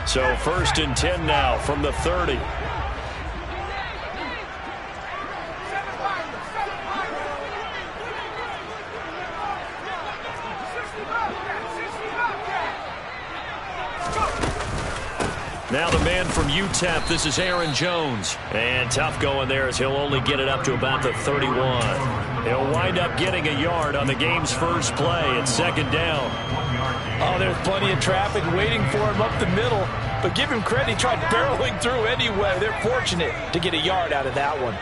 So 1st and 10 now from the 30. Now the man from UTEP, this is Aaron Jones. And tough going there as he'll only get it up to about the 31. He'll wind up getting a yard on the game's first play. It's 2nd down. Oh, there's plenty of traffic waiting for him up the middle. But give him credit, he tried barreling through anyway. They're fortunate to get a yard out of that one.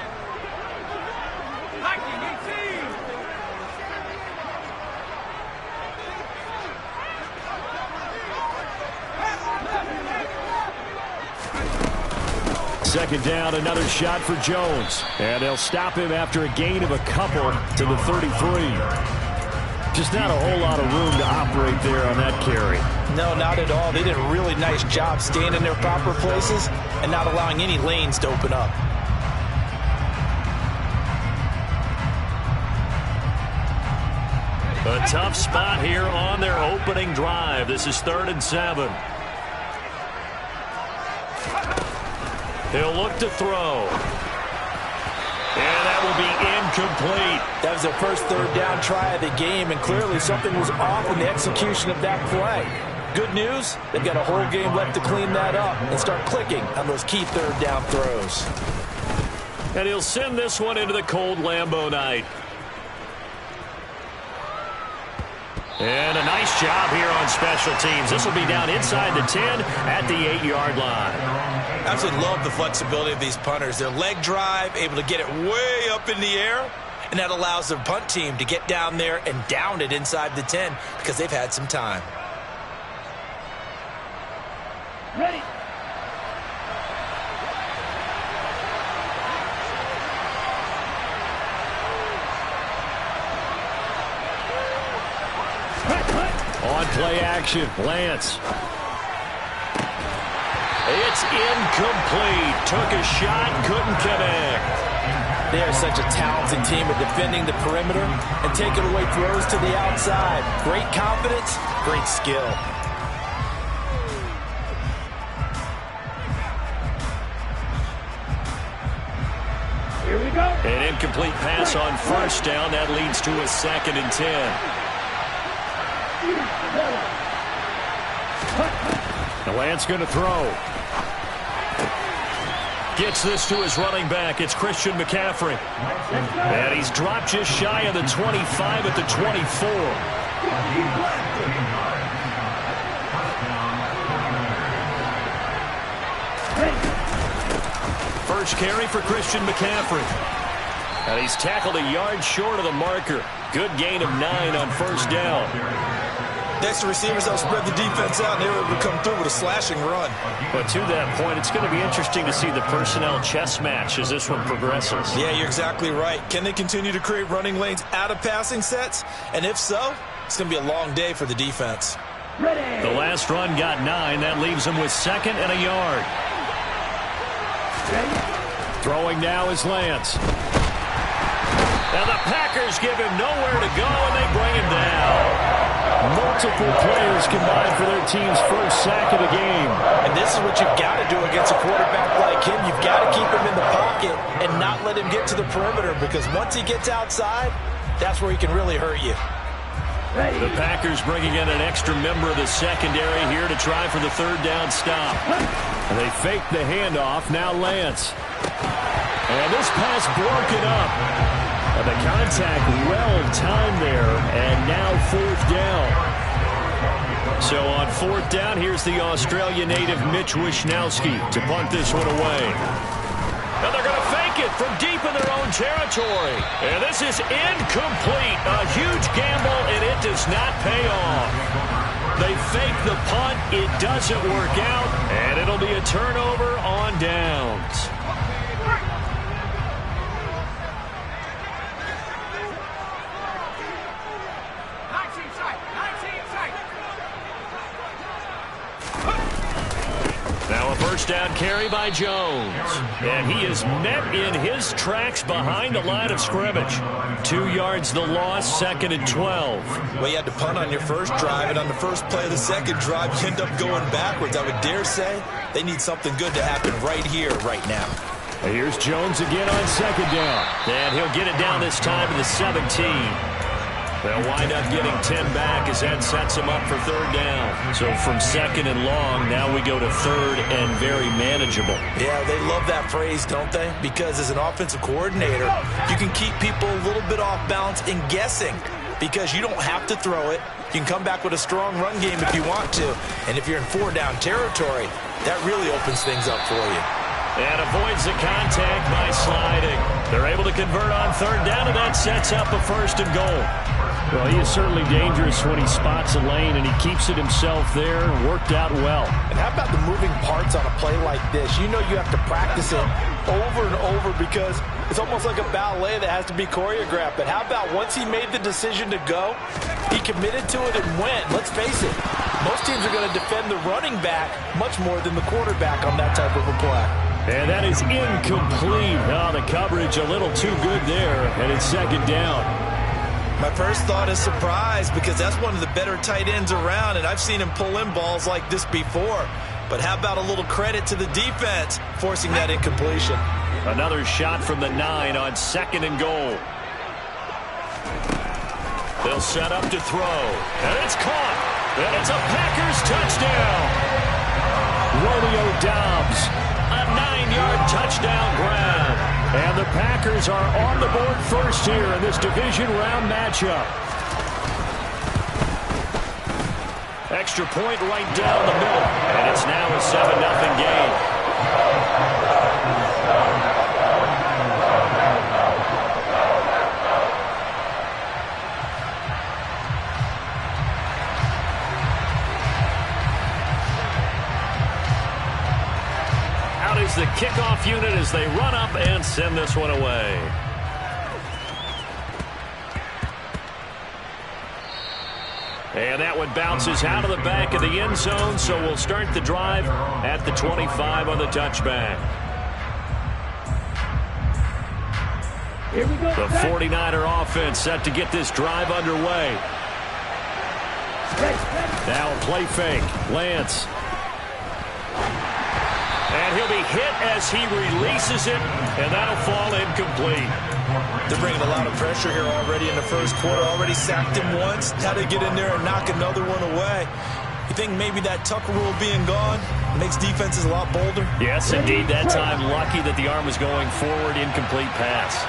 Second down, another shot for Jones. And they'll stop him after a gain of a couple to the 33. Just not a whole lot of room to operate there on that carry. No, not at all. They did a really nice job staying in their proper places and not allowing any lanes to open up. A tough spot here on their opening drive. This is 3rd and 7. He'll look to throw. And that will be incomplete. That was their first 3rd down try of the game, and clearly something was off in the execution of that play. Good news, they've got a whole game left to clean that up and start clicking on those key 3rd down throws. And he'll send this one into the cold Lambeau night. And a nice job here on special teams. This will be down inside the 10 at the 8-yard line. Absolutely love the flexibility of these punters. Their leg drive, able to get it way up in the air, and that allows their punt team to get down there and down it inside the 10 because they've had some time. Ready. On play action, Lance. It's incomplete. Took a shot, couldn't connect. They are such a talented team at defending the perimeter and taking away throws to the outside. Great confidence, great skill. Here we go. An incomplete pass on 1st down. That leads to a 2nd and 10. The Lance going to throw. Gets this to his running back. It's Christian McCaffrey. And he's dropped just shy of the 25 at the 24. First carry for Christian McCaffrey. And he's tackled a yard short of the marker. Good gain of 9 on 1st down. Next, the receivers will spread the defense out, and they were able to come through with a slashing run. But to that point, it's going to be interesting to see the personnel chess match as this one progresses. Yeah, you're exactly right. Can they continue to create running lanes out of passing sets? And if so, it's going to be a long day for the defense. Ready. The last run got 9. That leaves them with 2nd and a yard. Ready. Throwing now is Lance. Now the Packers give him nowhere to go, and they bring him down. Multiple players combined for their team's first sack of the game. And this is what you've got to do against a quarterback like him. You've got to keep him in the pocket and not let him get to the perimeter, because once he gets outside, that's where he can really hurt you. Ready. The Packers bringing in an extra member of the secondary here to try for the 3rd down stop. And they fake the handoff. Now Lance. And this pass broken up. And the contact well timed there, and now 4th down. So on 4th down, here's the Australia native Mitch Wishnowski to punt this one away. And they're going to fake it from deep in their own territory. And this is incomplete. A huge gamble, and it does not pay off. They fake the punt. It doesn't work out, and it'll be a turnover on downs. Now a first down carry by Jones. And he is met in his tracks behind the line of scrimmage. 2 yards the loss, 2nd and 12. Well, you had to punt on your first drive, and on the first play of the second drive, you end up going backwards. I would dare say they need something good to happen right here, right now. Here's Jones again on 2nd down. And he'll get it down this time to the 17. They'll wind up getting 10 back as that sets him up for 3rd down. So from 2nd and long, now we go to 3rd and very manageable. Yeah, they love that phrase, don't they? Because as an offensive coordinator, you can keep people a little bit off balance and guessing because you don't have to throw it. You can come back with a strong run game if you want to. And if you're in 4-down territory, that really opens things up for you. And avoids the contact by sliding. They're able to convert on 3rd down, and that sets up a 1st and goal. Well, he is certainly dangerous when he spots a lane, and he keeps it himself there. Worked out well. And how about the moving parts on a play like this? You know you have to practice it over and over because it's almost like a ballet that has to be choreographed. But how about once he made the decision to go, he committed to it and went. Let's face it, most teams are going to defend the running back much more than the quarterback on that type of a play. And that is incomplete. Oh, the coverage a little too good there, and it's 2nd down. My first thought is surprise because that's one of the better tight ends around, and I've seen him pull in balls like this before. But how about a little credit to the defense forcing that incompletion? Another shot from the 9 on 2nd and goal. They'll set up to throw, and it's caught. And it's a Packers touchdown. Romeo Doubs, a 9-yard touchdown grab. And the Packers are on the board first here in this division round matchup. Extra point right down the middle. And it's now a 7-0 game. The kickoff unit as they run up and send this one away. And that one bounces out of the back of the end zone, so we'll start the drive at the 25 on the touchback. Here we go. The 49er offense set to get this drive underway. Now a play fake. Lance. And he'll be hit as he releases it, and that'll fall incomplete. They're bringing a lot of pressure here already in the first quarter. Already sacked him once. How to get in there and knock another one away. You think maybe that Tucker rule being gone makes defenses a lot bolder? Yes, indeed. That time, lucky that the arm was going forward. Incomplete pass.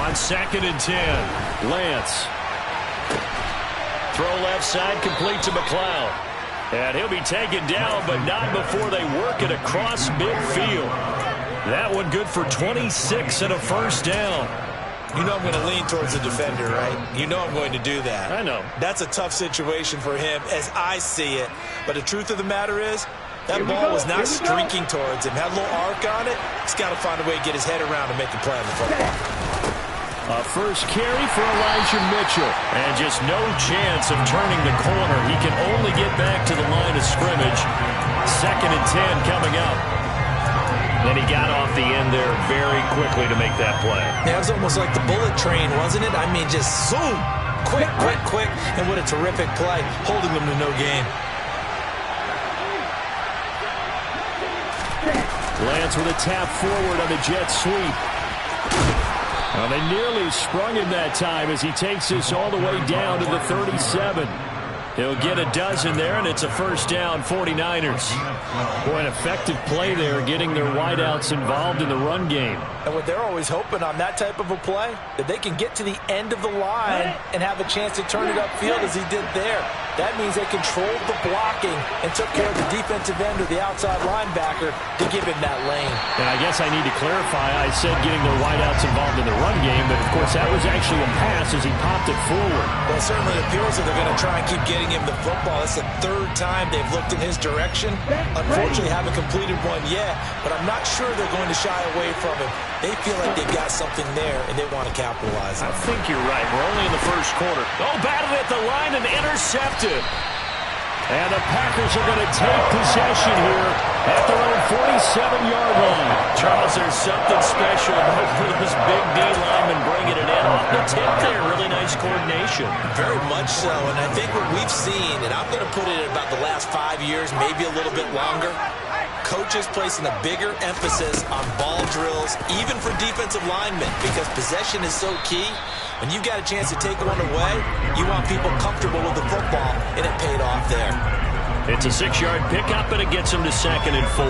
On 2nd and 10, Lance. Throw left side, complete to McLeod. And he'll be taken down, but not before they work it across midfield. That one good for 26 and a 1st down. You know I'm going to lean towards the defender, right? You know I'm going to do that. I know. That's a tough situation for him as I see it. But the truth of the matter is, that ball was not streaking towards him. Had a little arc on it. He's got to find a way to get his head around and make a play on the football. A first carry for Elijah Mitchell. And just no chance of turning the corner. He can only get back to the line of scrimmage. 2nd and 10 coming up. Then he got off the end there very quickly to make that play. Yeah, it was almost like the bullet train, wasn't it? I mean, just zoom. Quick, quick, quick. And what a terrific play, holding them to no gain. Lance with a tap forward on the jet sweep. Well, they nearly sprung him that time as he takes this all the way down to the 37. He'll get a dozen there, and it's a 1st down, 49ers. Boy, an effective play there, getting their wideouts involved in the run game. And what they're always hoping on that type of a play, that they can get to the end of the line and have a chance to turn it upfield as he did there. That means they controlled the blocking and took care of the defensive end or the outside linebacker to give him that lane. And I guess I need to clarify, I said getting their wideouts involved in the run game, but of course that was actually a pass as he popped it forward. Well, it certainly appears that they're going to try and keep getting him the football. That's the 3rd time they've looked in his direction. Unfortunately, haven't completed one yet, but I'm not sure they're going to shy away from him. They feel like they've got something there, and they want to capitalize on it. I think you're right. We're only in the 1st quarter. Oh, batted at the line and intercepted. And the Packers are going to take possession here at their own 47-yard line. Charles, there's something special about those big D linemen bringing it in off the tip there. Really nice coordination. Very much so, and I think what we've seen, and I'm going to put it at about the last 5 years, maybe a little bit longer, coaches placing a bigger emphasis on ball drills, even for defensive linemen, because possession is so key. When you've got a chance to take one away, you want people comfortable with the football, and it paid off there. It's a 6-yard pickup, and it gets them to 2nd and 4.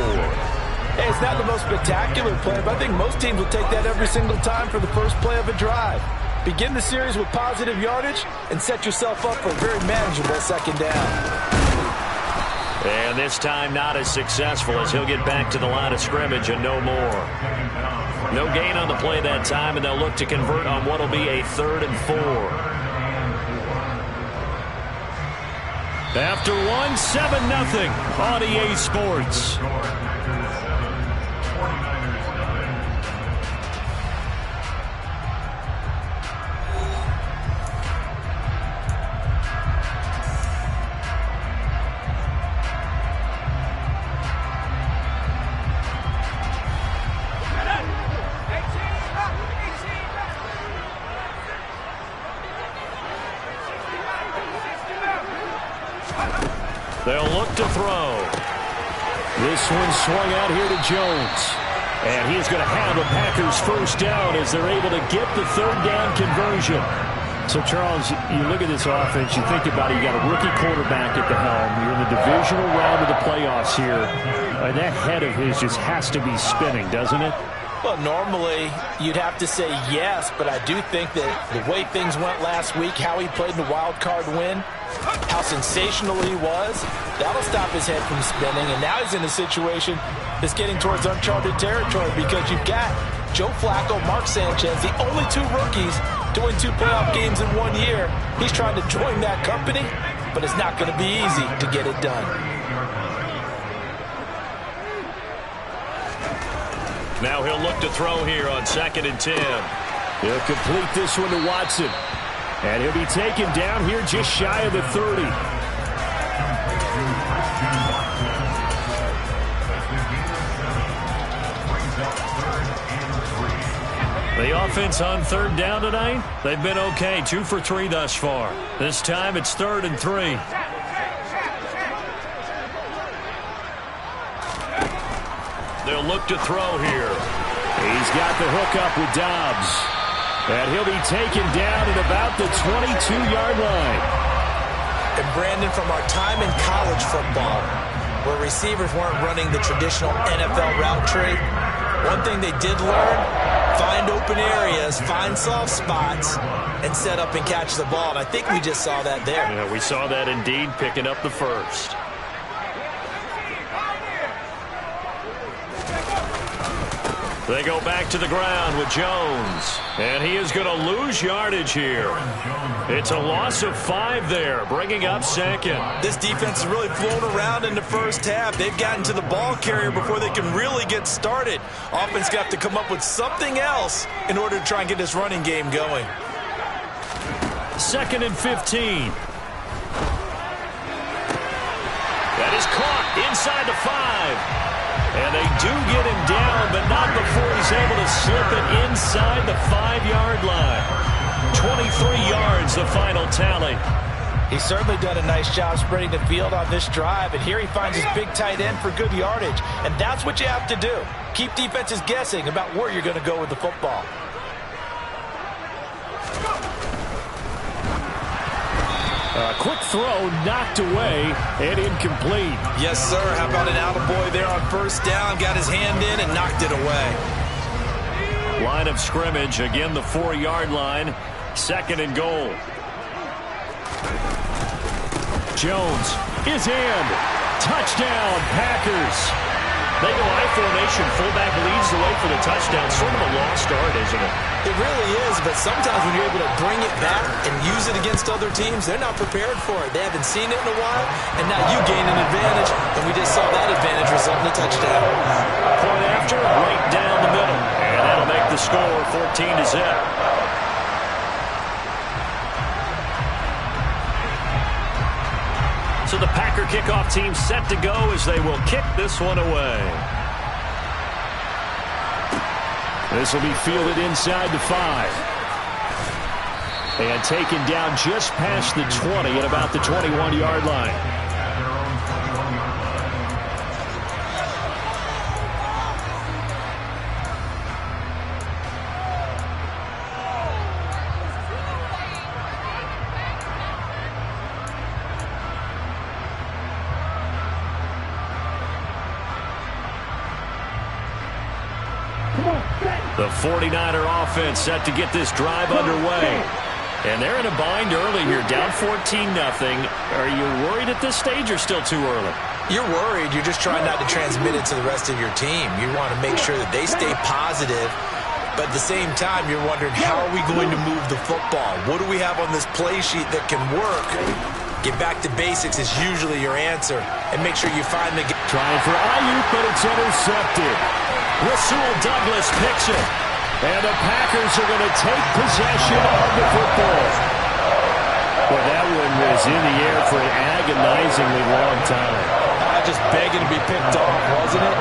Hey, it's not the most spectacular play, but I think most teams will take that every single time for the first play of a drive. Begin the series with positive yardage and set yourself up for a very manageable 2nd down. And this time not as successful as he'll get back to the line of scrimmage and no more. No gain on the play that time, and they'll look to convert on what will be a 3rd and 4. After 1, 7-0 on EA Sports. They'll look to throw. This one swung out here to Jones. And he's going to have a Packers first down as they're able to get the 3rd down conversion. So, Charles, you look at this offense, you think about it, you got a rookie quarterback at the helm. You're in the divisional round of the playoffs here. That head of his just has to be spinning, doesn't it? Well, normally you'd have to say yes, but I do think that the way things went last week, how he played in the wild card win, how sensational he was, that'll stop his head from spinning. And now he's in a situation that's getting towards uncharted territory because you've got Joe Flacco, Mark Sanchez, the only 2 rookies doing 2 playoff games in 1 year. He's trying to join that company, but it's not going to be easy to get it done. Now he'll look to throw here on 2nd and 10. He'll complete this one to Watson. And he'll be taken down here just shy of the 30. The offense on 3rd down tonight, they've been okay. 2 for 3 thus far. This time it's 3rd and 3. They'll look to throw here. He's got the hook up with Dobbs. And he'll be taken down at about the 22-yard line. And, Brandon, from our time in college football, where receivers weren't running the traditional NFL route tree, one thing they did learn, find open areas, find soft spots, and set up and catch the ball. And I think we just saw that there. Yeah, we saw that indeed, picking up the first. They go back to the ground with Jones. And he is going to lose yardage here. It's a loss of 5 there, bringing up 2nd. This defense has really flown around in the first half. They've gotten to the ball carrier before they can really get started. Offense got to come up with something else in order to try and get this running game going. 2nd and 15. That is caught inside the 5. And they do get him down, but not before he's able to slip it inside the 5-yard line. 23 yards, the final tally. He's certainly done a nice job spreading the field on this drive, and here he finds his big tight end for good yardage. And that's what you have to do. Keep defenses guessing about where you're going to go with the football. A quick throw knocked away and incomplete. Yes, sir. How about an attaboy there on 1st down? Got his hand in and knocked it away. Line of scrimmage, again the 4-yard line. 2nd and goal. Jones is in. Touchdown, Packers. They go I formation. Fullback leads the way for the touchdown. Sort of a lost art, isn't it? It really is, but sometimes when you're able to bring it back and use it against other teams, they're not prepared for it. They haven't seen it in a while, and now you gain an advantage, and we just saw that advantage result in a touchdown. Point after, right down the middle. And that'll make the score 14-0. So the Packers Packer kickoff team set to go as they will kick this one away. This will be fielded inside the 5. And taken down just past the 20 at about the 21-yard line. The 49er offense set to get this drive underway. And they're in a bind early here, down 14-0. Are you worried at this stage or still too early? You're worried. You're just trying not to transmit it to the rest of your team. You want to make sure that they stay positive. But at the same time, you're wondering, how are we going to move the football? What do we have on this play sheet that can work? Get back to basics is usually your answer. And make sure you find the... Trying for Ayuk, but it's intercepted. Rasul Douglas picks it. And the Packers are going to take possession of the football. Well, that one was in the air for an agonizingly long time. Just begging to be picked off, wasn't it?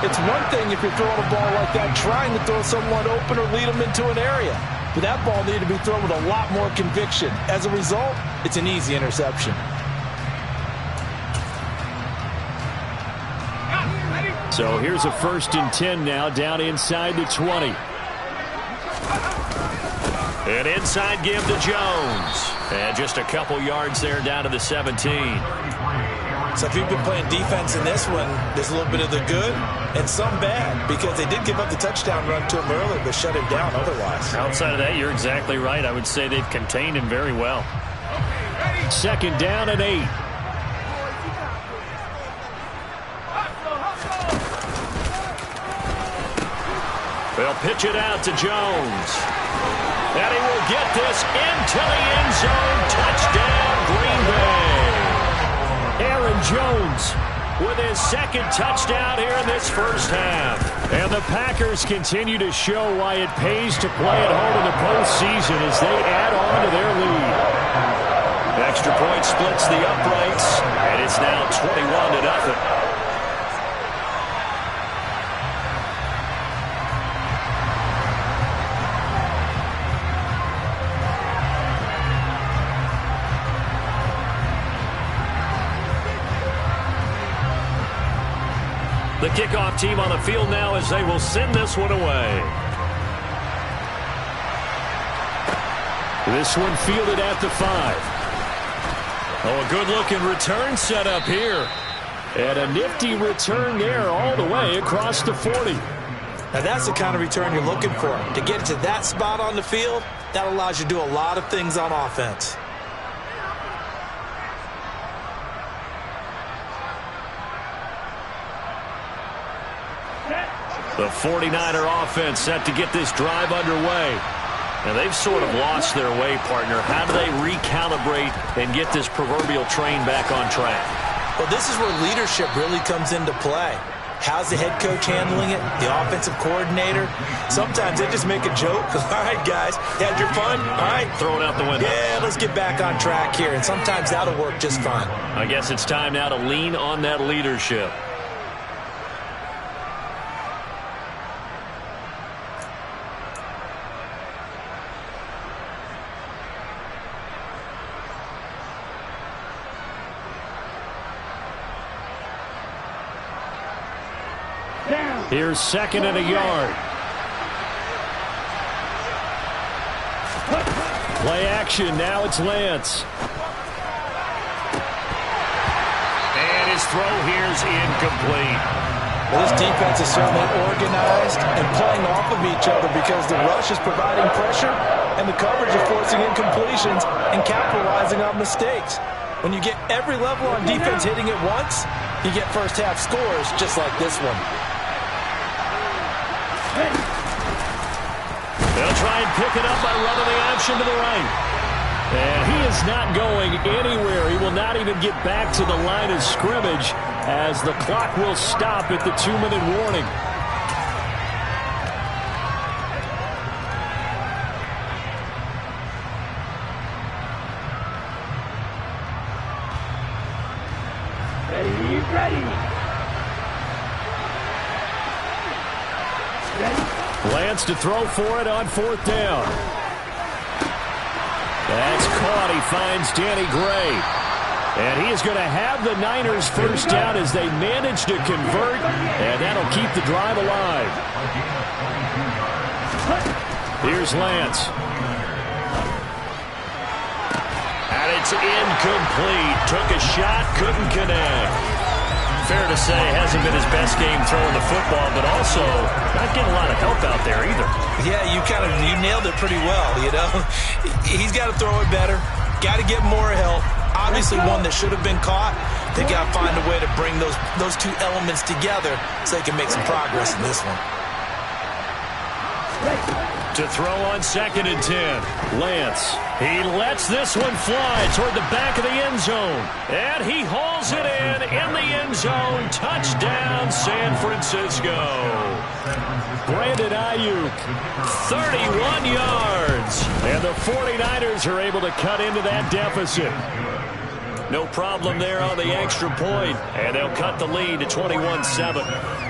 It's one thing if you're throwing a ball like that, trying to throw someone open or lead them into an area. But that ball needed to be thrown with a lot more conviction. As a result, it's an easy interception. So here's a 1st and 10 now, down inside the 20. An inside give to Jones. And just a couple yards there down to the 17. So if you've been playing defense in this one, there's a little bit of the good and some bad, because they did give up the touchdown run to him earlier, but shut him down otherwise. Outside of that, you're exactly right. I would say they've contained him very well. 2nd down and 8. They'll pitch it out to Jones. And he will get this into the end zone. Touchdown, Green Bay. Aaron Jones with his 2nd touchdown here in this first half. And the Packers continue to show why it pays to play at home in the postseason as they add on to their lead. Extra point splits the uprights, and it's now 21-0. The kickoff team on the field now as they will send this one away. This one fielded at the 5. Oh, a good-looking return set up here. And a nifty return there all the way across the 40. Now that's the kind of return you're looking for. To get to that spot on the field, that allows you to do a lot of things on offense. The 49er offense set to get this drive underway. Now, they've sort of lost their way, partner. How do they recalibrate and get this proverbial train back on track? Well, this is where leadership really comes into play. How's the head coach handling it? The offensive coordinator? Sometimes they just make a joke. All right, guys, had your fun? All right. Throw it out the window. Yeah, let's get back on track here. And sometimes that'll work just fine. I guess it's time now to lean on that leadership. Here's 2nd and a yard. Play action. Now it's Lance. And his throw here's incomplete. Well, this defense is certainly organized and playing off of each other because the rush is providing pressure and the coverage is forcing incompletions and capitalizing on mistakes. When you get every level on defense hitting it once, you get first half scores just like this one. They'll try and pick it up by running the option to the right. And he is not going anywhere. He will not even get back to the line of scrimmage as the clock will stop at the 2-minute warning. Lance to throw for it on 4th down. That's caught. He finds Danny Gray. And he is going to have the Niners first down as they manage to convert, and that'll keep the drive alive. Here's Lance. And it's incomplete. Took a shot, couldn't connect. Fair to say, hasn't been his best game throwing the football, but also not getting a lot of help out there either. Yeah, you nailed it pretty well, you know. He's got to throw it better. Got to get more help. Obviously one that should have been caught. They got to find a way to bring those two elements together so they can make some progress in this one. To throw on 2nd and 10. Lance. He lets this one fly toward the back of the end zone. And he hauls it in the end zone. Touchdown, San Francisco. Brandon Ayuk, 31 yards. And the 49ers are able to cut into that deficit. No problem there on the extra point. And they'll cut the lead to 21-7.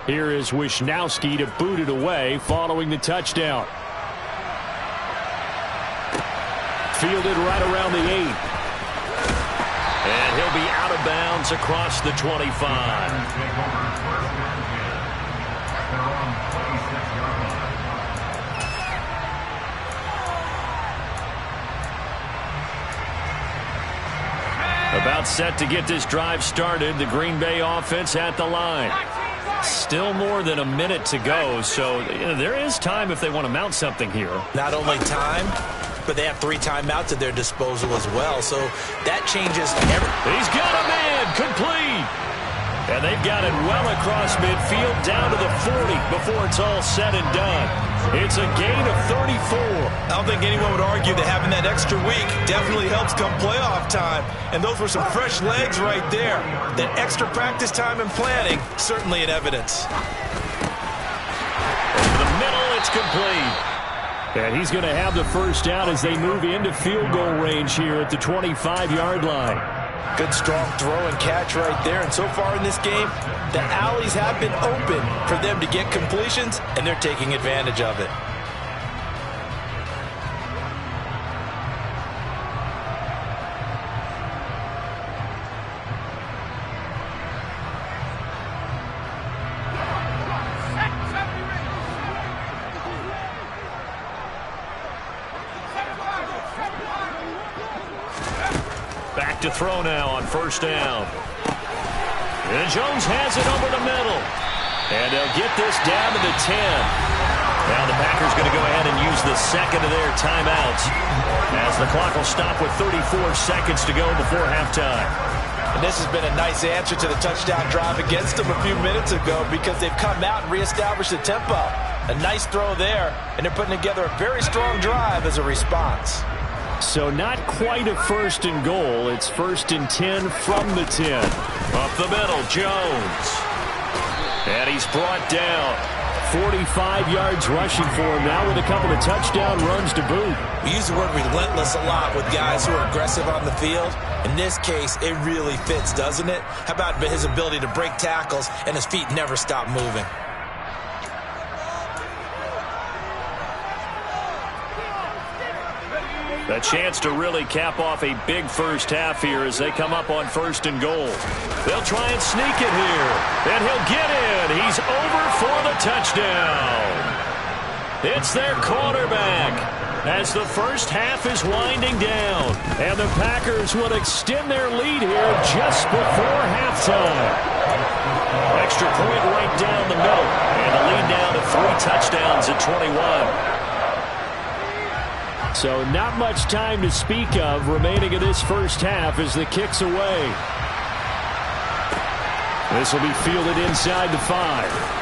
Here is Wishnowski to boot it away following the touchdown. Fielded right around the 8. And he'll be out of bounds across the 25. About set to get this drive started. The Green Bay offense at the line. Still more than a minute to go, so there is time if they want to mount something here. Not only time, but they have 3 timeouts at their disposal as well, so that changes everything. He's got a man, complete. And they've got it well across midfield down to the 40 before it's all said and done. It's a gain of 34. I don't think anyone would argue that having that extra week definitely helps come playoff time. And those were some fresh legs right there. That extra practice time and planning, certainly in evidence. Over the middle, it's complete. And he's going to have the first down as they move into field goal range here at the 25-yard line. Good strong throw and catch right there. And so far in this game, the alleys have been open for them to get completions, and they're taking advantage of it. Back to throw now on first down. And Jones has it over the middle. And they'll get this down to the 10. Now the Packers going to go ahead and use the second of their timeouts as the clock will stop with 34 seconds to go before halftime. And this has been a nice answer to the touchdown drive against them a few minutes ago because they've come out and reestablished the tempo. A nice throw there, and they're putting together a very strong drive as a response. So not quite a 1st and goal. It's 1st and 10 from the 10. Up the middle, Jones. And he's brought down. 45 yards rushing for him now with a couple of touchdown runs to boot. We use the word relentless a lot with guys who are aggressive on the field. In this case, it really fits, doesn't it? How about his ability to break tackles and his feet never stop moving? A chance to really cap off a big first half here as they come up on 1st and goal. They'll try and sneak it here. And he'll get in. He's over for the touchdown. It's their quarterback as the first half is winding down. And the Packers will extend their lead here just before halftime. Extra point right down the middle. And the lead down to 3 touchdowns at 21. So not much time to speak of remaining in this first half as the kick's away. This will be fielded inside the 5.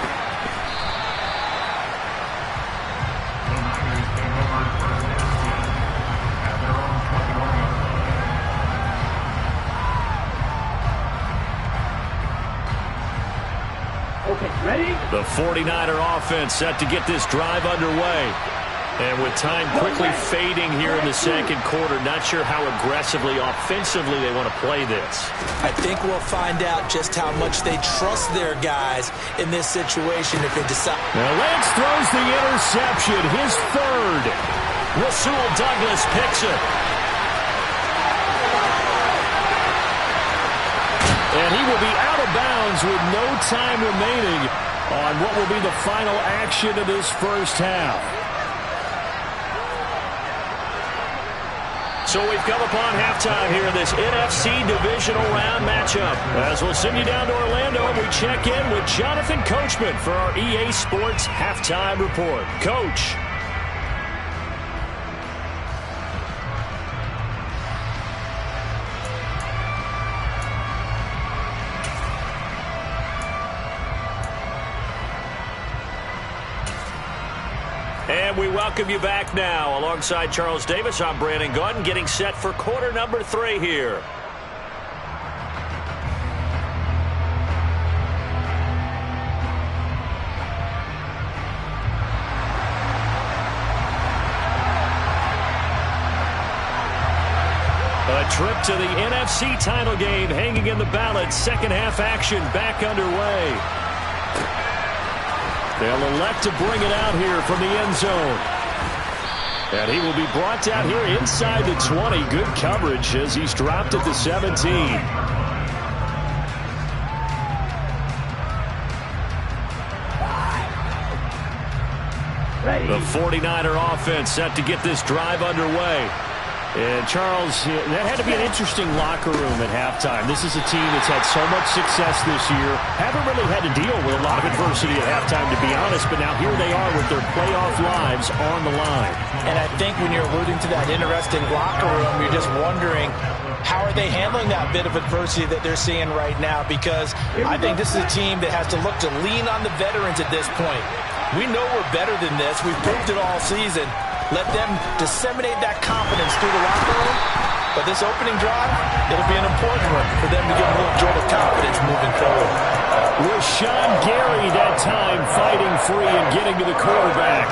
Okay, ready? The 49er offense set to get this drive underway. And with time quickly fading here in the second quarter, not sure how aggressively, offensively they want to play this. I think we'll find out just how much they trust their guys in this situation if they decide. Now Lance throws the interception, his third. Rasul Douglas picks it. And he will be out of bounds with no time remaining on what will be the final action of this first half. So we've come upon halftime here in this NFC Divisional Round matchup. As we'll send you down to Orlando and we check in with Jonathan Coachman for our EA Sports Halftime Report. Coach. And we welcome you back now. Alongside Charles Davis, I'm Brandon Gaudin, getting set for quarter number 3 here. A trip to the NFC title game hanging in the balance. Second half action back underway. They'll elect to bring it out here from the end zone. And he will be brought down here inside the 20. Good coverage as he's dropped at the 17. Ready. The 49er offense set to get this drive underway. And, Charles, that had to be an interesting locker room at halftime. This is a team that's had so much success this year. Haven't really had to deal with a lot of adversity at halftime, to be honest. But now here they are with their playoff lives on the line. And I think when you're alluding to that interesting locker room, you're just wondering, how are they handling that bit of adversity that they're seeing right now? Because I think this is a team that has to look to lean on the veterans at this point. We know we're better than this. We've proved it all season. Let them disseminate that confidence through the locker room. But this opening drive, it'll be an important one for them to get a little jolt of confidence moving forward. Rashawn Gary that time fighting free and getting to the quarterback.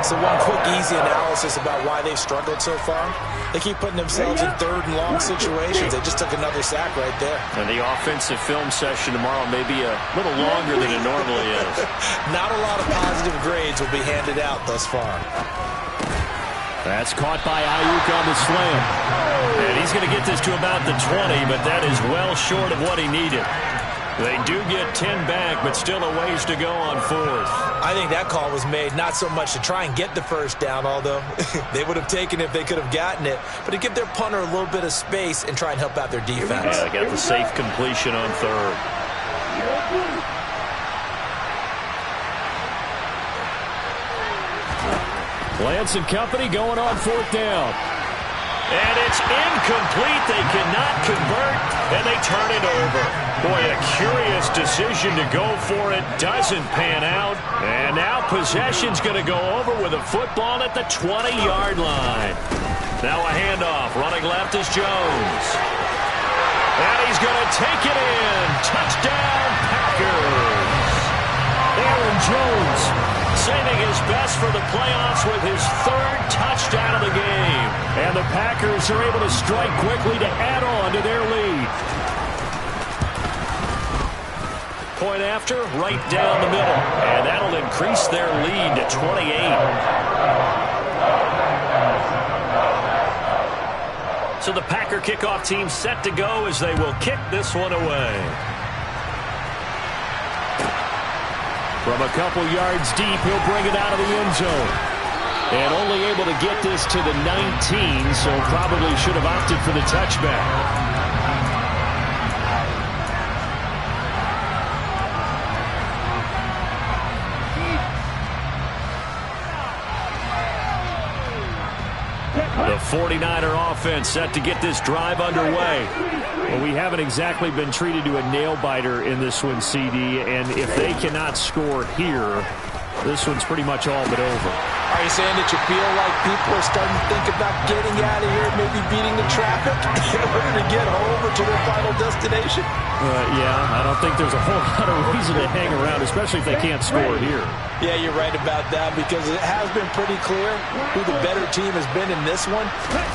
So one quick, easy analysis about why they've struggled so far. They keep putting themselves in third and long situations. They just took another sack right there. And the offensive film session tomorrow may be a little longer than it normally is. Not a lot of positive grades will be handed out thus far. That's caught by Ayuk on the slam. And he's going to get this to about the 20, but that is well short of what he needed. They do get 10 back, but still a ways to go on fourth. I think that call was made not so much to try and get the first down, although they would have taken it if they could have gotten it, but to give their punter a little bit of space and try and help out their defense. Yeah, they got the safe completion on third. Lance and company going on fourth down. And it's incomplete. They cannot convert, and they turn it over. Boy, a curious decision to go for it. Doesn't pan out. And now possession's going to go over with a football at the 20-yard line. Now a handoff. Running left is Jones. And he's going to take it in. Touchdown, Packers. Aaron Jones saving his best for the playoffs with his third touchdown of the game. And the Packers are able to strike quickly to add on to their lead. Point after, right down the middle. And that'll increase their lead to 28. So the Packer kickoff team set to go as they will kick this one away. From a couple yards deep, he'll bring it out of the end zone. And only able to get this to the 19, so probably should have opted for the touchback. The 49er offense set to get this drive underway. Well, we haven't exactly been treated to a nail-biter in this one, CD, and if they cannot score here, this one's pretty much all but over. All right, you saying that you feel like people are starting to think about getting out of here, maybe beating the traffic in order to get home or to their final destination? Yeah, I don't think there's a whole lot of reason to hang around, especially if they can't score here. Yeah, you're right about that, because it has been pretty clear who the better team has been in this one.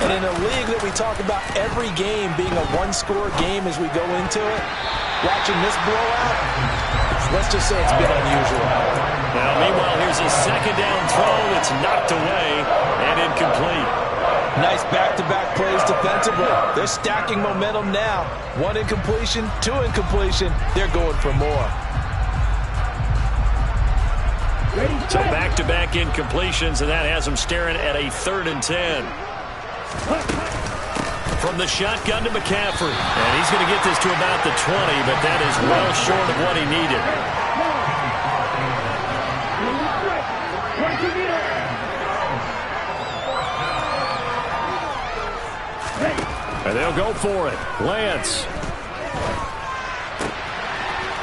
And in a league that we talk about every game being a one-score game as we go into it, watching this blowout, let's just say it's been unusual. Now, meanwhile, here's a second down throw that's knocked away and incomplete. Nice back-to-back plays defensively. They're stacking momentum now. One incompletion, two incompletion. They're going for more. So back-to-back incompletions, and that has them staring at a 3rd and 10. From the shotgun to McCaffrey. And he's going to get this to about the 20, but that is well short of what he needed. And they'll go for it. Lance.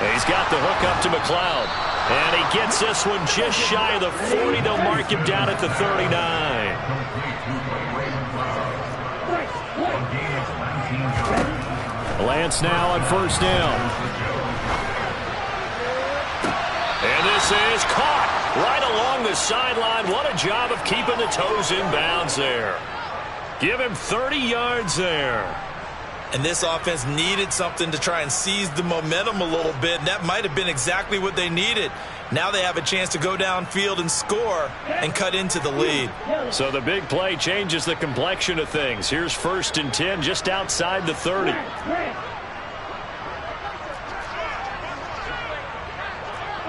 And he's got the hook up to McLeod. And he gets this one just shy of the 40. They'll mark him down at the 39. Lance now on 1st down. And this is caught right along the sideline. What a job of keeping the toes in bounds there. Give him 30 yards there. And this offense needed something to try and seize the momentum a little bit, and that might have been exactly what they needed. Now they have a chance to go downfield and score and cut into the lead. So the big play changes the complexion of things. Here's 1st and 10 just outside the 30.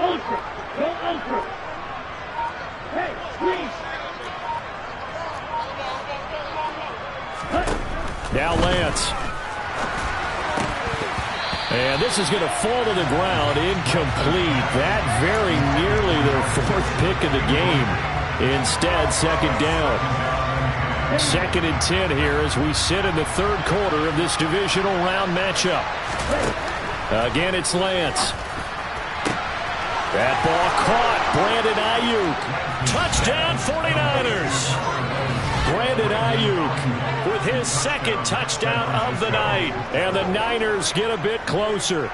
Ultra. Go ultra. Hey, please. Now Lance. And this is going to fall to the ground, incomplete. That very nearly their 4th pick of the game. Instead, 2nd down. 2nd and 10 here as we sit in the 3rd quarter of this divisional round matchup. Again, it's Lance. That ball caught. Brandon Ayuk. Touchdown 49ers. Brandon Ayuk with his 2nd touchdown of the night. And the Niners get a bit closer.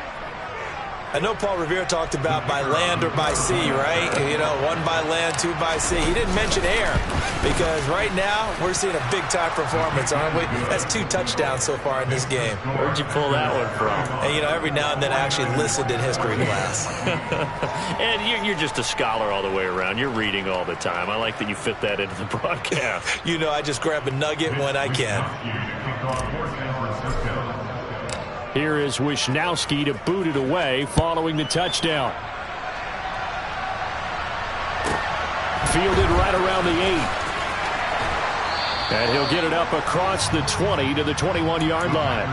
I know Paul Revere talked about by land or by sea, right? You know, 1 by land, 2 by sea. He didn't mention air because right now we're seeing a big-time performance, aren't we? That's 2 touchdowns so far in this game. Where'd you pull that one from? And, you know, every now and then I actually listened in history class. And you're just a scholar all the way around. You're reading all the time. I like that you fit that into the broadcast. You know, I just grab a nugget when I can. Here is Wisnowski to boot it away following the touchdown. Fielded right around the 8. And he'll get it up across the 20 to the 21-yard line.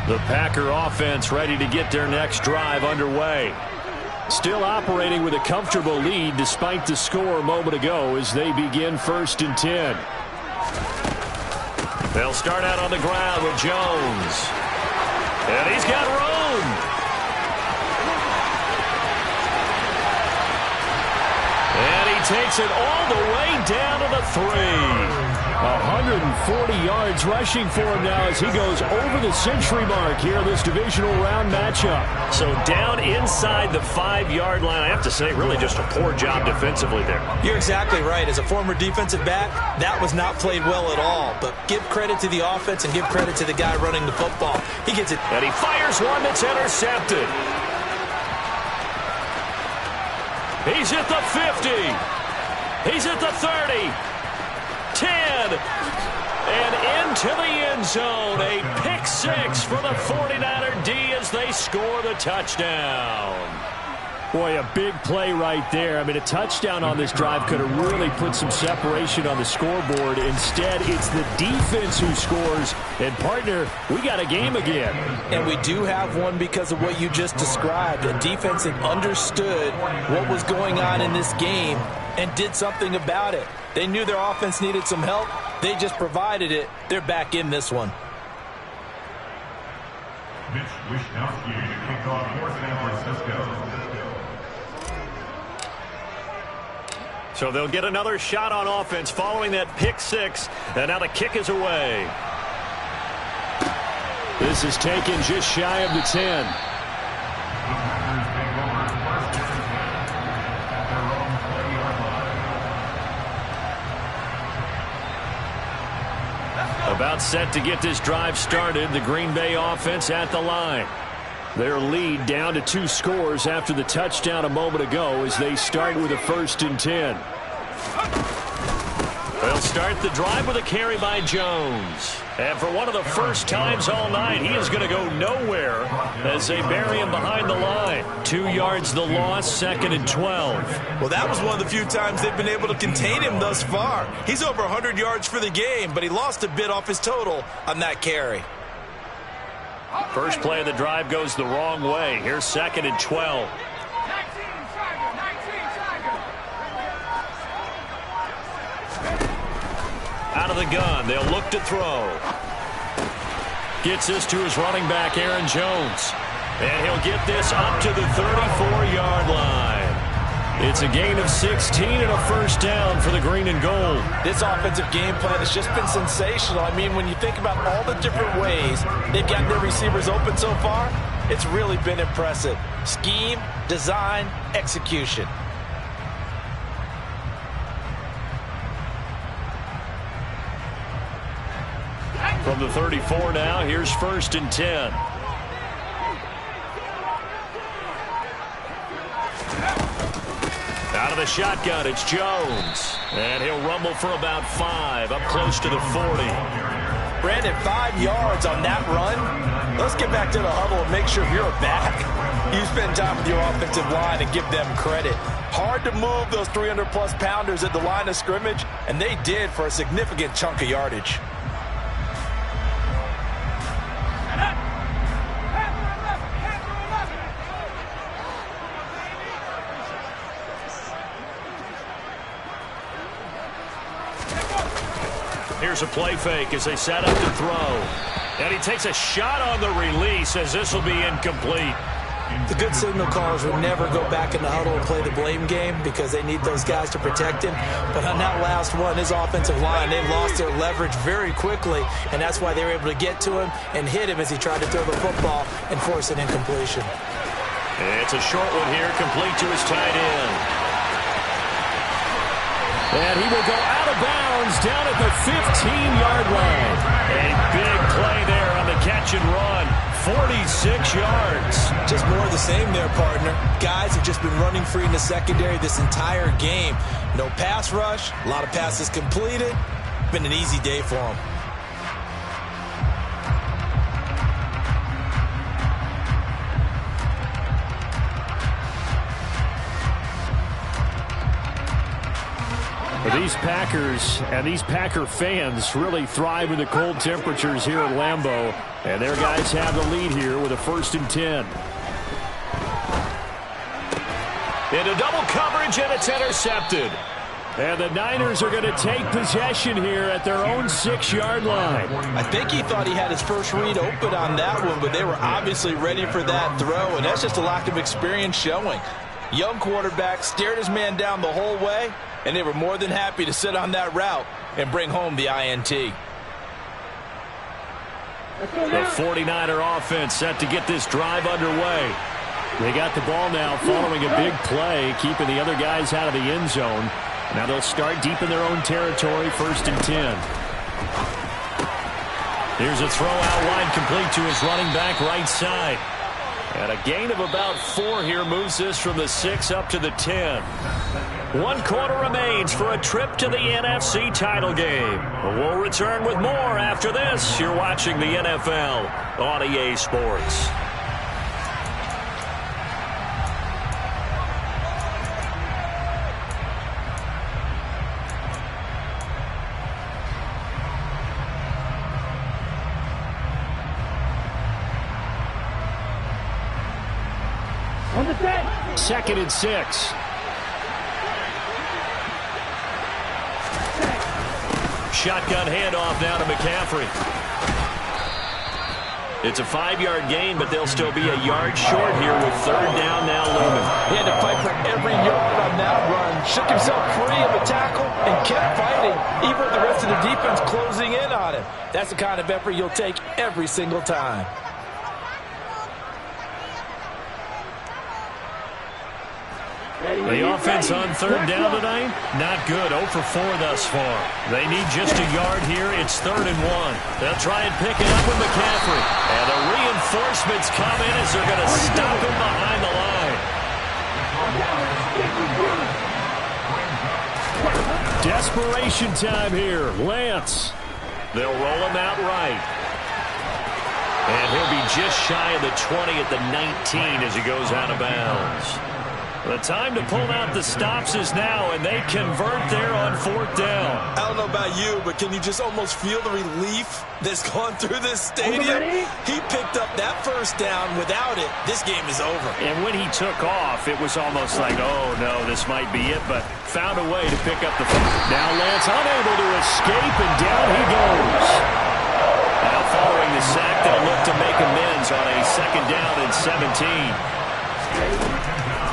The Packer offense ready to get their next drive underway. Still operating with a comfortable lead despite the score a moment ago as they begin 1st and 10. They'll start out on the ground with Jones. And he's got room. And he takes it all the way down to the 3. 140 yards rushing for him now as he goes over the century mark here in this divisional round matchup. So down inside the 5-yard line. I have to say, really just a poor job defensively there. You're exactly right. As a former defensive back, that was not played well at all. But give credit to the offense and give credit to the guy running the football. He gets it. And he fires one that's intercepted. He's at the 50. He's at the 30. 10, and into the end zone. A pick 6 for the 49er D as they score the touchdown. Boy, a big play right there. I mean, a touchdown on this drive could have really put some separation on the scoreboard. Instead, it's the defense who scores. And, partner, we got a game again. And we do have one because of what you just described. A defense that understood what was going on in this game and did something about it. They knew their offense needed some help. They just provided it. They're back in this one. Mitch Wishnowsky to kick off for San Francisco. So they'll get another shot on offense following that pick six. And now the kick is away. This is taken just shy of the 10. About set to get this drive started. The Green Bay offense at the line. Their lead down to 2 scores after the touchdown a moment ago as they start with a 1st and 10. They'll start the drive with a carry by Jones. And for one of the first times all night, he is going to go nowhere as they bury him behind the line. 2 yards the loss, 2nd and 12. Well, that was one of the few times they've been able to contain him thus far. He's over 100 yards for the game, but he lost a bit off his total on that carry. First play of the drive goes the wrong way. Here's 2nd and 12. Out of the gun, they'll look to throw. Gets this to his running back, Aaron Jones. And he'll get this up to the 34-yard line. It's a gain of 16 and a 1st down for the green and gold. This offensive game plan has just been sensational. I mean, when you think about all the different ways they've gotten their receivers open so far, it's really been impressive. Scheme, design, execution. From the 34 now, here's 1st and 10. Out of the shotgun, it's Jones. And he'll rumble for about 5, up close to the 40. Brandon, 5 yards on that run. Let's get back to the huddle and make sure if you're a back, you spend time with your offensive line and give them credit. Hard to move those 300-plus pounders at the line of scrimmage, and they did for a significant chunk of yardage. Here's a play fake as they set up to throw. And he takes a shot on the release as this will be incomplete. The good signal callers will never go back in the huddle and play the blame game because they need those guys to protect him. But on that last one, his offensive line, they lost their leverage very quickly, and that's why they were able to get to him and hit him as he tried to throw the football and force an incompletion. It's a short one here, complete to his tight end. And he will go out of bounds down at the 15-yard line. A big play there on the catch and run. 46 yards. Just more of the same there, partner. Guys have just been running free in the secondary this entire game. No pass rush, a lot of passes completed. Been an easy day for them. These Packers and these Packer fans really thrive in the cold temperatures here at Lambeau. And their guys have the lead here with a 1st and 10. Into double coverage, and it's intercepted. And the Niners are going to take possession here at their own 6-yard line. I think he thought he had his first read open on that one, but they were obviously ready for that throw, and that's just a lack of experience showing. Young quarterback stared his man down the whole way, and they were more than happy to sit on that route and bring home the INT. The 49er offense set to get this drive underway. They got the ball now following a big play, keeping the other guys out of the end zone. Now they'll start deep in their own territory, 1st and 10. Here's a throw out wide, complete to his running back right side. And a gain of about 4 here moves this from the 6 up to the 10. 1 quarter remains for a trip to the NFC title game. We'll return with more after this. You're watching the NFL on EA Sports. On the 10. 2nd and 6. Shotgun handoff now to McCaffrey. It's a 5-yard gain, but they'll still be a yard short here with 3rd down now looming. He had to fight for every yard on that run. Shook himself free of the tackle and kept fighting, even with the rest of the defense closing in on him. That's the kind of effort you'll take every single time. The offense on 3rd down tonight, not good. 0 for 4 thus far. They need just a yard here. It's 3rd and 1. They'll try and pick it up with McCaffrey. And the reinforcements come in as they're going to stop him behind the line. Desperation time here. Lance. They'll roll him out right. And he'll be just shy of the 20 at the 19 as he goes out of bounds. The time to pull out the stops is now, and they convert there on 4th down. I don't know about you, but can you just almost feel the relief that's gone through this stadium? He picked up that 1st down. Without it, this game is over. And when he took off, it was almost like, oh, no, this might be it, but found a way to pick up the phone. Now Lance unable to escape, and down he goes. Now following the sack, they'll look to make amends on a 2nd down and 17.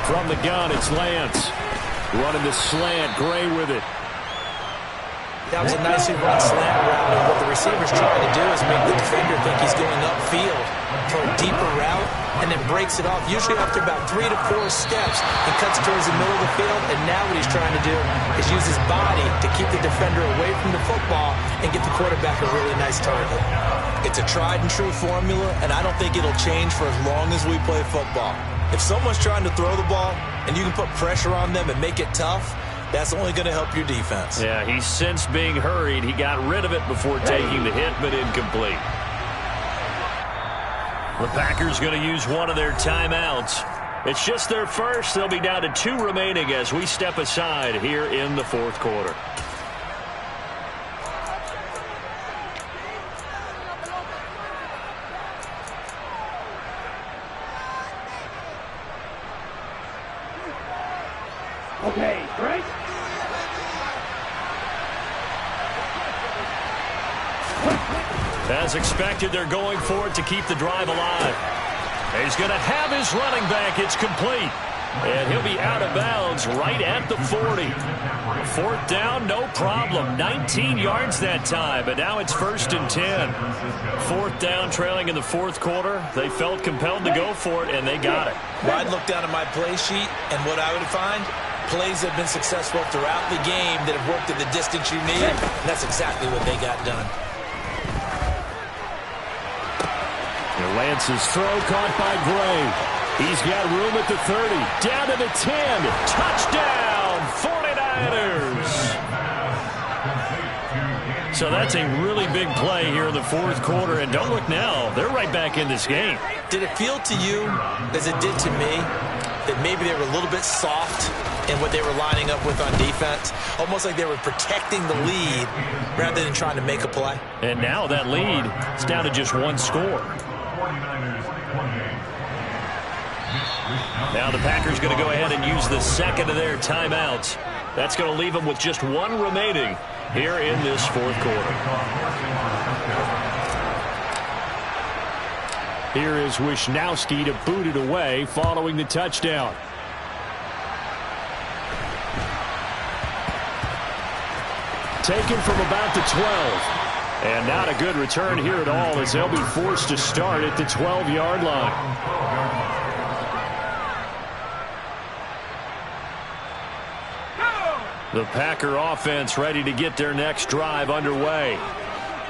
From the gun, it's Lance. Running the slant, Gray with it. That was a nicely run slant route, and what the receiver's trying to do is make the defender think he's going upfield for a deeper route, and then breaks it off, usually after about 3 to 4 steps, and cuts towards the middle of the field, and now what he's trying to do is use his body to keep the defender away from the football and get the quarterback a really nice target. It's a tried-and-true formula, and I don't think it'll change for as long as we play football. If someone's trying to throw the ball and you can put pressure on them and make it tough, that's only going to help your defense. Yeah, he's since being hurried. He got rid of it before taking the hit, but incomplete. The Packers going to use one of their timeouts. It's just their first. They'll be down to 2 remaining as we step aside here in the 4th quarter. Okay, break. As expected, they're going for it to keep the drive alive. He's going to have his running back. It's complete. And he'll be out of bounds right at the 40. 4th down, no problem. 19 yards that time, but now it's 1st and 10. 4th down, trailing in the 4th quarter. They felt compelled to go for it, and they got it. Well, I'd look down at my play sheet, and what I would find, plays have been successful throughout the game that have worked at the distance you need, and that's exactly what they got done. Lance's throw caught by Gray. He's got room at the 30. Down to the 10. Touchdown, 49ers. So that's a really big play here in the 4th quarter. And don't look now. They're right back in this game. Did it feel to you, as it did to me, that maybe they were a little bit soft in what they were lining up with on defense? Almost like they were protecting the lead rather than trying to make a play. And now that lead is down to just 1 score. Now the Packers going to go ahead and use the 2nd of their timeouts. That's going to leave them with just 1 remaining here in this 4th quarter. Here is Wisnowski to boot it away following the touchdown. Taken from about the 12. And not a good return here at all as they'll be forced to start at the 12-yard line. The Packer offense ready to get their next drive underway.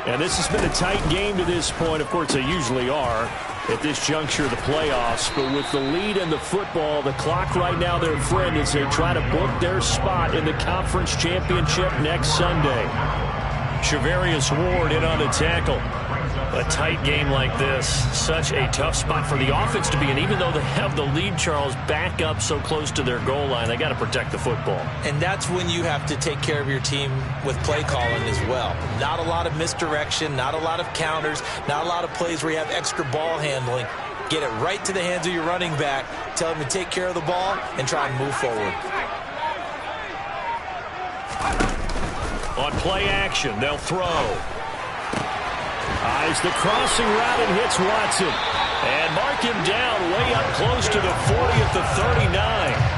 And this has been a tight game to this point. Of course, they usually are at this juncture of the playoffs. But with the lead in the football, the clock right now their friend as they try to book their spot in the conference championship next Sunday. Shavarius Ward in on the tackle. A tight game like this, such a tough spot for the offense to be in. Even though they have the lead, Charles, back up so close to their goal line, they got to protect the football. And that's when you have to take care of your team with play calling as well. Not a lot of misdirection, not a lot of counters, not a lot of plays where you have extra ball handling. Get it right to the hands of your running back. Tell him to take care of the ball and try and move forward. On play action, they'll throw. Eyes the crossing route and hits Watson. And mark him down way up close to the 40 at the 39.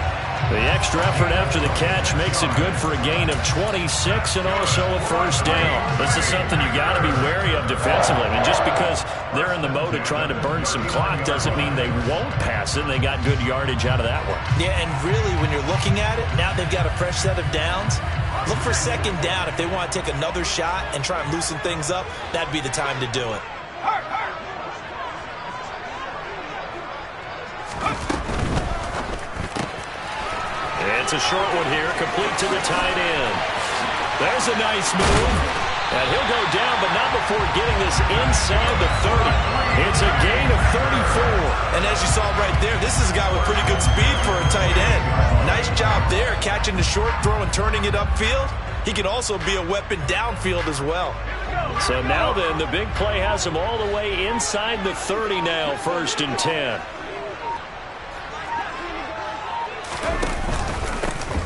The extra effort after the catch makes it good for a gain of 26 and also a first down. This is something you got to be wary of defensively. I mean, just because they're in the mode of trying to burn some clock doesn't mean they won't pass it. And they got good yardage out of that one. Yeah, and really, when you're looking at it, now they've got a fresh set of downs. Look for second down. If they want to take another shot and try and loosen things up, that'd be the time to do it. It's a short one here, complete to the tight end. There's a nice move. And he'll go down, but not before getting this inside the 30. It's a gain of 34. And as you saw right there, this is a guy with pretty good speed for a tight end. Nice job there, catching the short throw and turning it upfield. He can also be a weapon downfield as well. So now then, the big play has him all the way inside the 30 now, 1st and 10.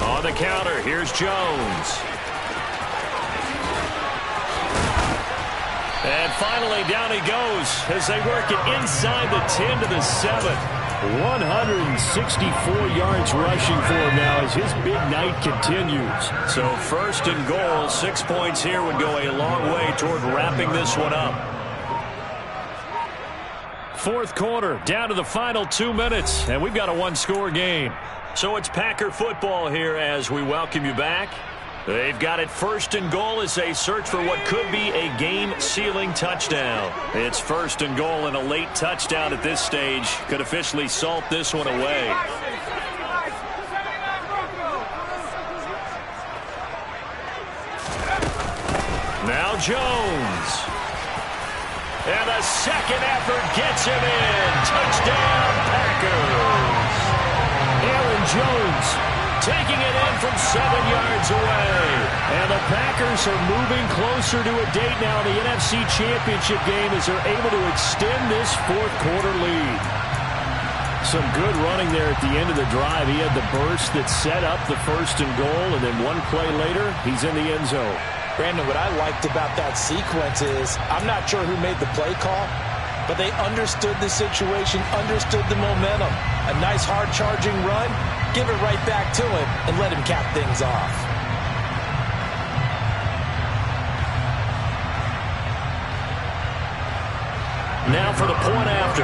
On the counter, here's Jones. And finally, down he goes as they work it inside the 10 to the 7. 164 yards rushing for him now as his big night continues. So 1st and goal, 6 points here would go a long way toward wrapping this one up. 4th quarter, down to the final 2 minutes, and we've got a one-score game. So it's Packer football here as we welcome you back. They've got it 1st and goal as they search for what could be a game-sealing touchdown. It's 1st and goal, and a late touchdown at this stage could officially salt this one away. Now Jones. And a second effort gets him in. Touchdown, Packers. Aaron Jones taking it in from 7 yards away. And the Packers are moving closer to a date now in the NFC Championship game as they're able to extend this 4th quarter lead. Some good running there at the end of the drive. He had the burst that set up the 1st and goal, and then one play later, he's in the end zone. Brandon, what I liked about that sequence is I'm not sure who made the play call, but they understood the situation, understood the momentum. A nice hard charging run, give it right back to him and let him cap things off. Now for the point after.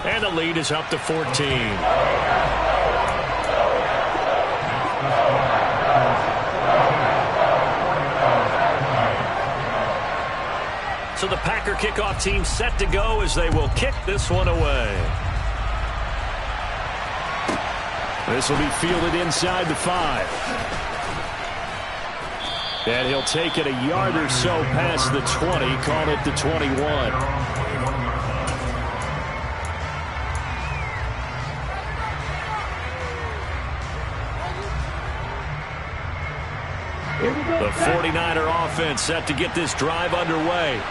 And the lead is up to 14. So the Packer kickoff team set to go as they will kick this one away. This will be fielded inside the 5. And he'll take it a yard or so past the 20, call it the 21. The 49er offense set to get this drive underway.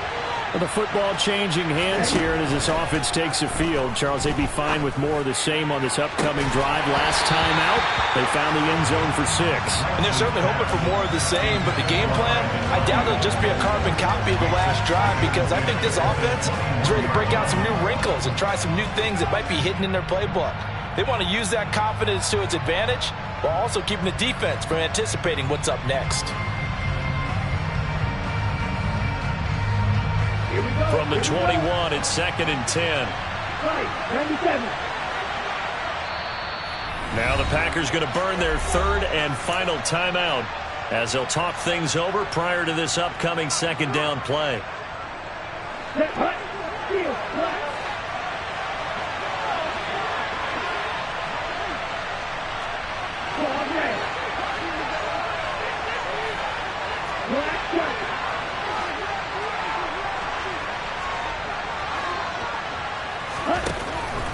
The football changing hands here, and as this offense takes the field, Charles, they'd be fine with more of the same on this upcoming drive. Last time out, they found the end zone for 6. And they're certainly hoping for more of the same, but the game plan, I doubt it'll just be a carbon copy of the last drive, because I think this offense is ready to break out some new wrinkles and try some new things that might be hidden in their playbook. They want to use that confidence to its advantage, while also keeping the defense from anticipating what's up next. From the 21, it's 2nd and 10. Now the Packers going to burn their 3rd and final timeout as they'll talk things over prior to this upcoming 2nd down play.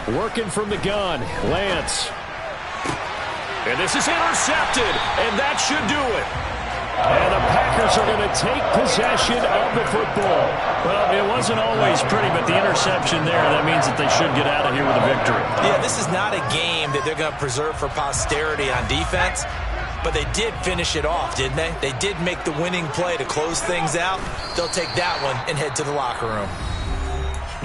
Working from the gun, Lance. And this is intercepted, and that should do it. And the Packers Packers are going to take possession of the football. Well, it wasn't always pretty, but the interception there, that means that they should get out of here with a victory. Yeah, this is not a game that they're going to preserve for posterity on defense, but they did finish it off, didn't they? They did make the winning play to close things out. They'll take that one and head to the locker room.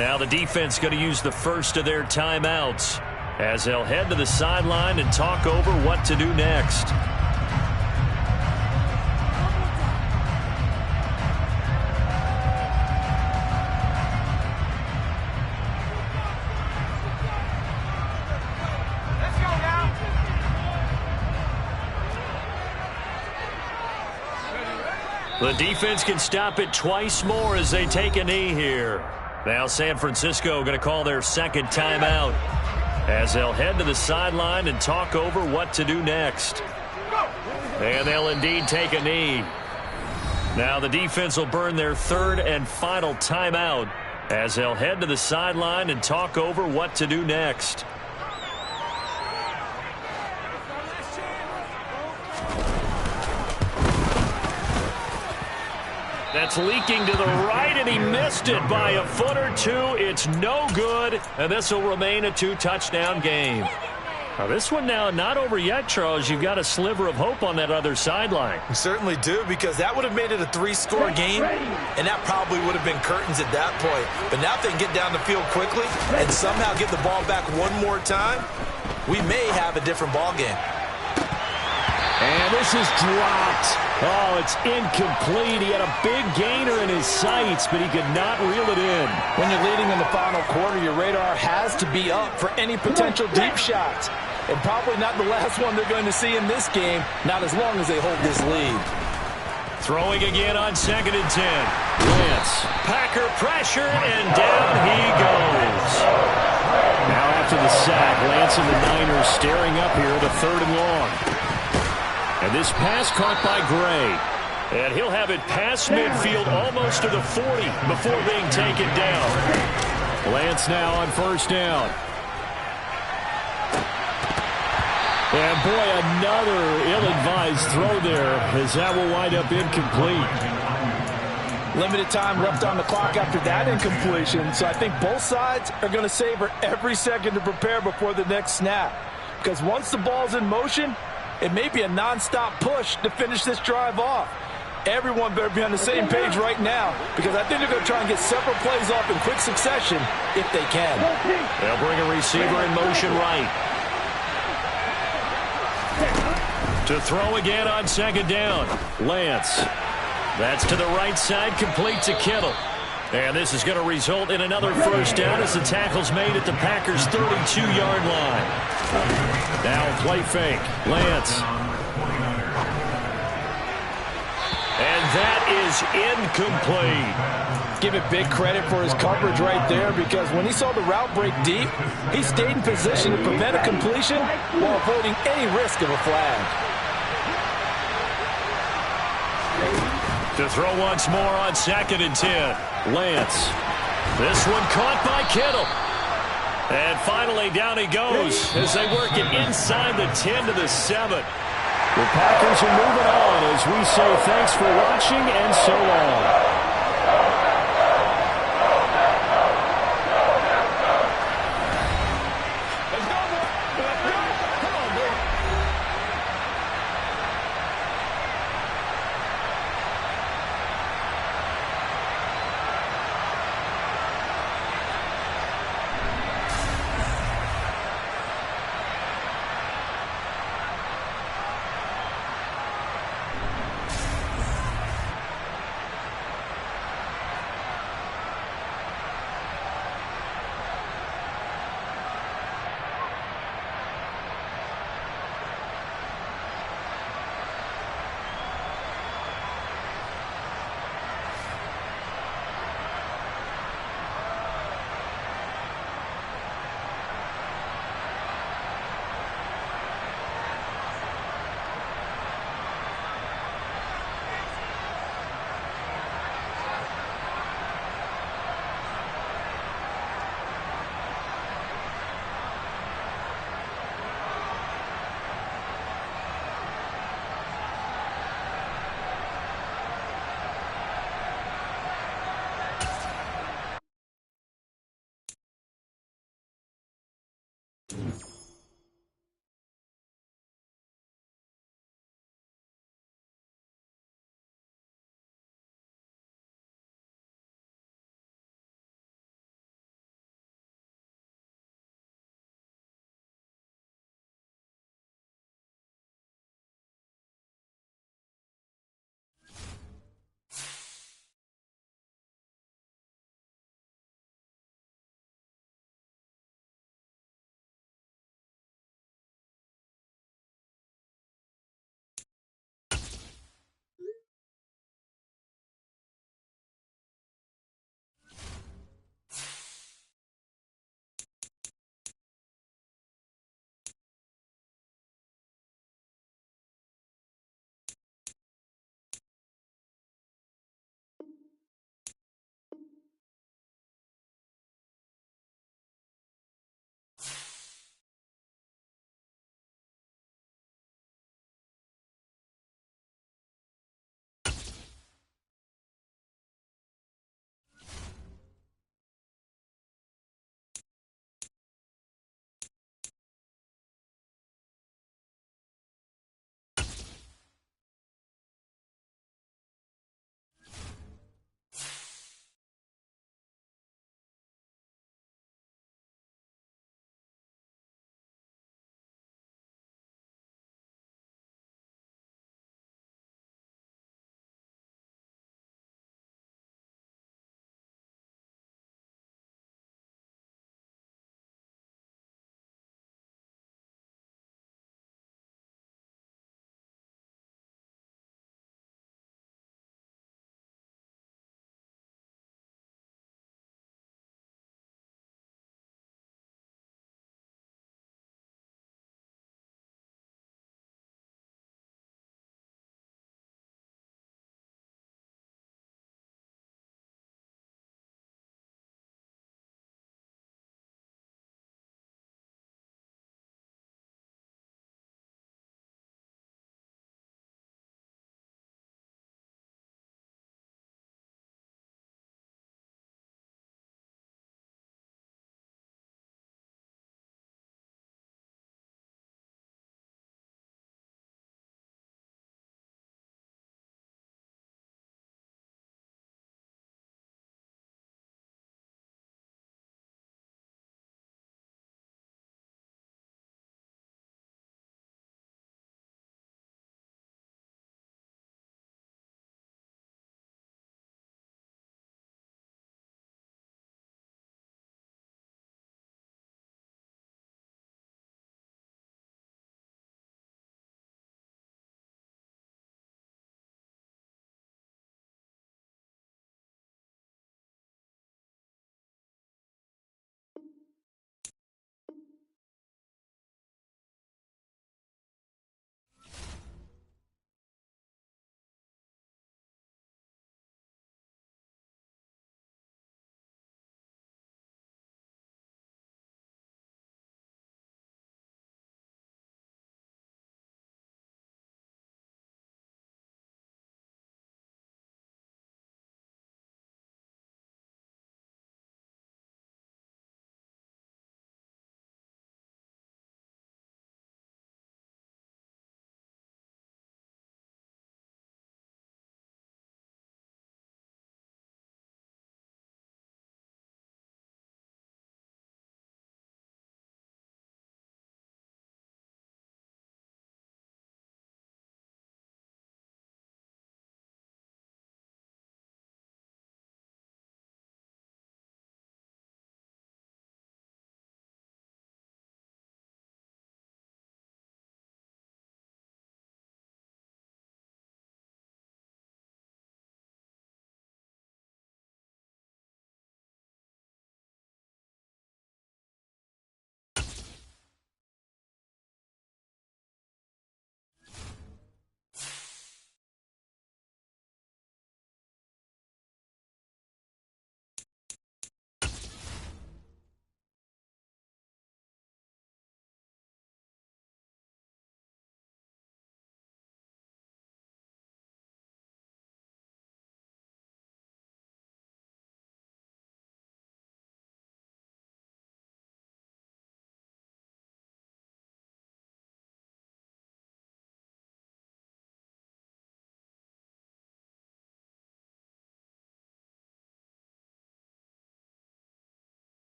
Now the defense going to use the first of their timeouts as they'll head to the sideline and talk over what to do next. The defense can stop it twice more as they take a knee here. Now San Francisco going to call their second timeout as they'll head to the sideline and talk over what to do next. And they'll indeed take a knee. Now the defense will burn their third and final timeout as they'll head to the sideline and talk over what to do next. That's leaking to the right, and he missed it by a foot or two. It's no good, and this will remain a two-touchdown game. Now, this one now not over yet, Charles. You've got a sliver of hope on that other sideline. We certainly do, because that would have made it a three-score game, and that probably would have been curtains at that point. But now if they can get down the field quickly and somehow get the ball back one more time, we may have a different ball game. And this is dropped. Oh, it's incomplete. He had a big gainer in his sights, but he could not reel it in. When you're leading in the final quarter, your radar has to be up for any potential deep shots. And probably not the last one they're going to see in this game, not as long as they hold this lead. Throwing again on 2nd and 10. Lance. Packer pressure, and down he goes. Now after the sack, Lance and the Niners staring up here at a 3rd and long. And this pass caught by Gray. And he'll have it past midfield almost to the 40 before being taken down. Lance now on 1st down. And boy, another ill-advised throw there as that will wind up incomplete. Limited time left on the clock after that incompletion, so I think both sides are going to savor every second to prepare before the next snap. Because once the ball's in motion, it may be a non-stop push to finish this drive off. Everyone better be on the same page right now, because I think they're going to try and get several plays off in quick succession if they can. They'll bring a receiver in motion right. To throw again on 2nd down. Lance. That's to the right side, complete to Kittle. And this is going to result in another 1st down as the tackle's made at the Packers' 32-yard line. Now play fake. Lance. And that is incomplete. Give it big credit for his coverage right there, because when he saw the route break deep, he stayed in position to prevent a completion while avoiding any risk of a flag. To throw once more on 2nd and 10. Lance. This one caught by Kittle. And finally down he goes as they work it inside the 10 to the 7. The Packers are moving on as we say thanks for watching and so long.